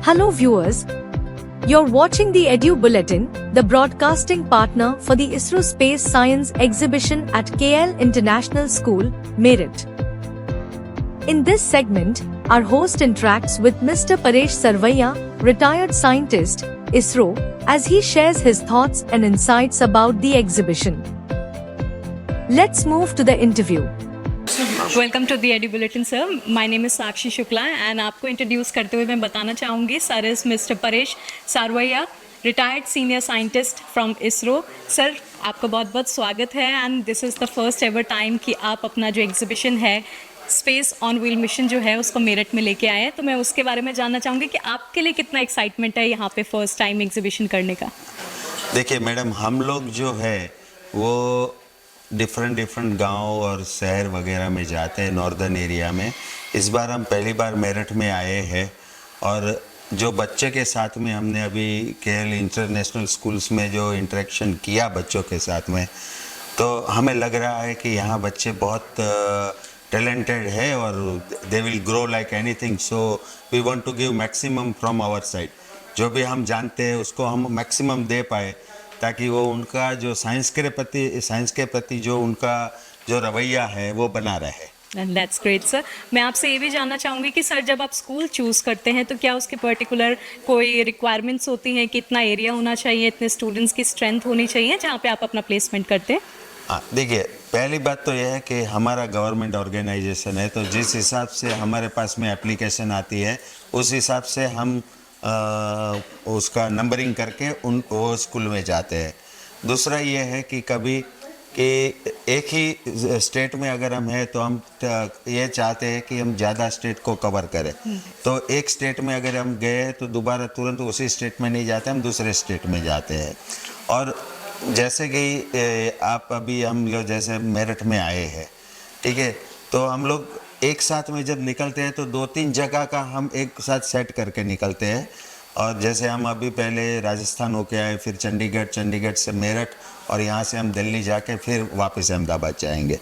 Hello viewers, you're watching the Edu Bulletin, the broadcasting partner for the ISRO Space Science Exhibition at KL International School, Meerut. In this segment, our host interacts with Mr. Paresh Sarvaiya, retired scientist, ISRO, as he shares his thoughts and insights about the exhibition. Let's move to the interview. Welcome to the AD bulletin sir, my name is Sakshi Shukla and आपको introduce करते हुए मैं बताना चाहूँगी sir is mister Paresh Sarvaiya, retired senior scientist from ISRO. Sir आपका बहुत बहुत स्वागत है and this is the first ever time कि आप अपना जो एग्जीबिशन है स्पेस ऑन व्हील मिशन जो है उसको मेरठ में लेके आए हैं. तो मैं उसके बारे में जानना चाहूँगी कि आपके लिए कितना एक्साइटमेंट है यहाँ पे फर्स्ट टाइम एग्जीबिशन करने का. देखिए मैडम, हम लोग जो है वो डिफरेंट गांव और शहर वगैरह में जाते हैं नॉर्दर्न एरिया में. इस बार हम पहली बार मेरठ में आए हैं और जो बच्चे के साथ में हमने अभी केएल इंटरनेशनल स्कूल्स में जो इंटरेक्शन किया बच्चों के साथ में, तो हमें लग रहा है कि यहाँ बच्चे बहुत टैलेंटेड है और they will grow like anything. So we want to give maximum from our side. जो भी हम जानते हैं उसको हम मैक्सिमम दे पाए ताकि वो उनका जो साइंस के प्रति जो उनका जो रवैया है वो बना रहे. That's great sir. मैं आपसे ये भी जानना चाहूँगी कि सर जब आप स्कूल चूज़ करते हैं तो क्या उसके पर्टिकुलर कोई रिक्वायरमेंट्स होती हैं कि इतना एरिया होना चाहिए, इतने स्टूडेंट्स की स्ट्रेंथ होनी चाहिए जहाँ पे आप अपना प्लेसमेंट करते हैं? हाँ, देखिए पहली बात तो यह है कि हमारा गवर्नमेंट ऑर्गेनाइजेशन है, तो जिस हिसाब से हमारे पास में एप्लीकेशन आती है उस हिसाब से हम उसका नंबरिंग करके वो स्कूल में जाते हैं. दूसरा ये है कि कभी कि एक ही स्टेट में अगर हम हैं तो हम ये चाहते हैं कि हम ज़्यादा स्टेट को कवर करें. तो एक स्टेट में अगर हम गए तो दोबारा तुरंत उसी स्टेट में नहीं जाते, हम दूसरे स्टेट में जाते हैं. और जैसे कि आप अभी हम लोग जैसे मेरठ में आए हैं, ठीक है, तो हम लोग एक साथ में जब निकलते हैं तो 2-3 जगह का हम एक साथ सेट करके निकलते हैं. और जैसे हम अभी पहले राजस्थान होके आए, फिर चंडीगढ़ से मेरठ, और यहाँ से हम दिल्ली जाके फिर वापस अहमदाबाद जाएंगे.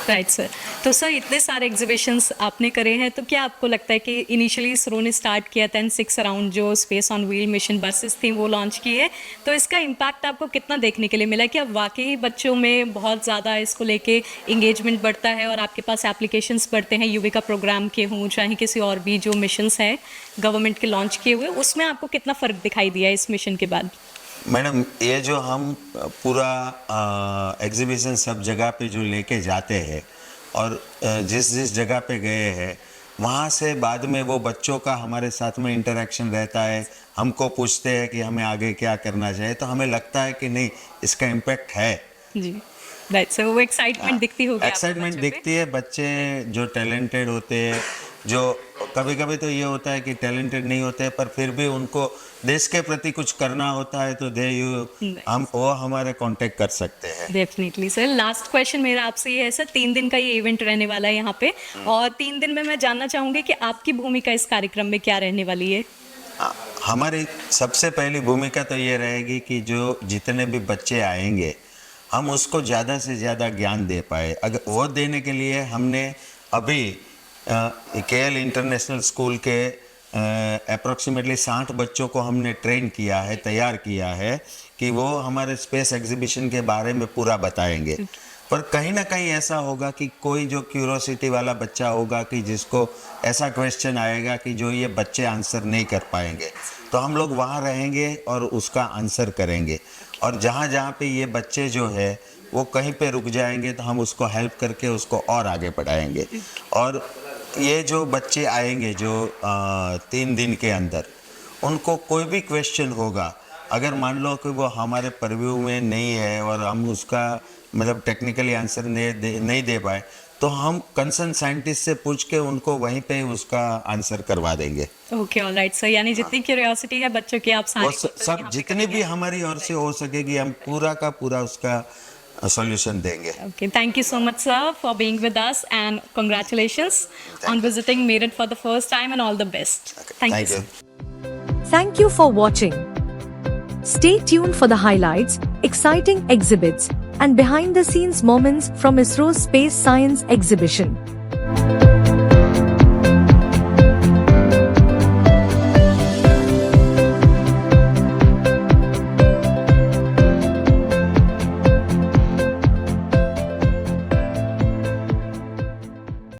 Right sir. तो सर इतने सारे एग्जीबिशंस आपने करे हैं, तो क्या आपको लगता है कि इनिशियली इसरो ने स्टार्ट किया 10-6 अराउंड जो space on wheel mission buses थी वो लॉन्च की है, तो इसका इम्पैक्ट आपको कितना देखने के लिए मिला? कि अब वाकई बच्चों में बहुत ज़्यादा इसको लेके इंगेजमेंट बढ़ता है और आपके पास एप्लीकेशंस बढ़ते हैं, युविका प्रोग्राम के हों चाहे किसी और भी जो मिशंस हैं गवर्नमेंट के लॉन्च किए हुए, उसमें आपको कितना फ़र्क दिखाई दिया इस मिशन के बाद? मैडम, ये जो हम पूरा एग्जीबिशन सब जगह पे जो लेके जाते हैं और जिस जगह पे गए हैं वहाँ से बाद में वो बच्चों का हमारे साथ में इंटरेक्शन रहता है. हमको पूछते हैं कि हमें आगे क्या करना चाहिए, तो हमें लगता है कि नहीं इसका इम्पैक्ट है. जी राइट सर. वो एक्साइटमेंट दिखती होगी, एक्साइटमेंट दिखती है. बच्चे जो टैलेंटेड होते हैं, जो कभी कभी तो ये होता है कि टैलेंटेड नहीं होते पर फिर भी उनको देश के प्रति कुछ करना होता है, तो हम वो हमारे कांटेक्ट कर सकते हैं. Definitely sir. लास्ट क्वेश्चन मेरा आपसे ये है सर, 3 दिन का ये इवेंट रहने वाला है यहाँ पे, और 3 दिन में मैं जानना चाहूँगी कि आपकी भूमिका इस कार्यक्रम में क्या रहने वाली है? हमारी सबसे पहली भूमिका तो ये रहेगी कि जो जितने भी बच्चे आएंगे हम उसको ज़्यादा से ज़्यादा ज्ञान दे पाए. अगर वो देने के लिए हमने अभी केएल इंटरनेशनल स्कूल के अप्रॉक्सीमेटली 60 बच्चों को हमने ट्रेन किया है, तैयार किया है कि वो हमारे स्पेस एग्जीबिशन के बारे में पूरा बताएंगे. पर कहीं ना कहीं ऐसा होगा कि कोई जो क्यूरोसिटी वाला बच्चा होगा कि जिसको ऐसा क्वेश्चन आएगा कि जो ये बच्चे आंसर नहीं कर पाएंगे, तो हम लोग वहाँ रहेंगे और उसका आंसर करेंगे. और जहाँ जहाँ पे ये बच्चे जो है वो कहीं पे रुक जाएंगे तो हम उसको हेल्प करके उसको और आगे बढ़ाएंगे. और ये जो बच्चे आएंगे जो 3 दिन के अंदर, उनको कोई भी क्वेश्चन होगा, अगर मान लो कि वो हमारे परव्यू में नहीं है और हम उसका मतलब टेक्निकली आंसर नहीं दे पाए, तो हम कंसर्न साइंटिस्ट से पूछ के उनको वहीं पे उसका आंसर करवा देंगे. Okay alright sir. यानी जितनी क्यूरियोसिटी है बच्चों की आप सब जितनी भी हमारी ओर से हो सकेगी हम पूरा का पूरा उसका solution देंगे. Okay, thank you so much sir for being with us and congratulations on visiting Meerut for the first time and all the best. Thank you. Thank you for watching. Stay tuned for the highlights, exciting exhibits, and behind the scenes moments from ISRO's Space Science Exhibition.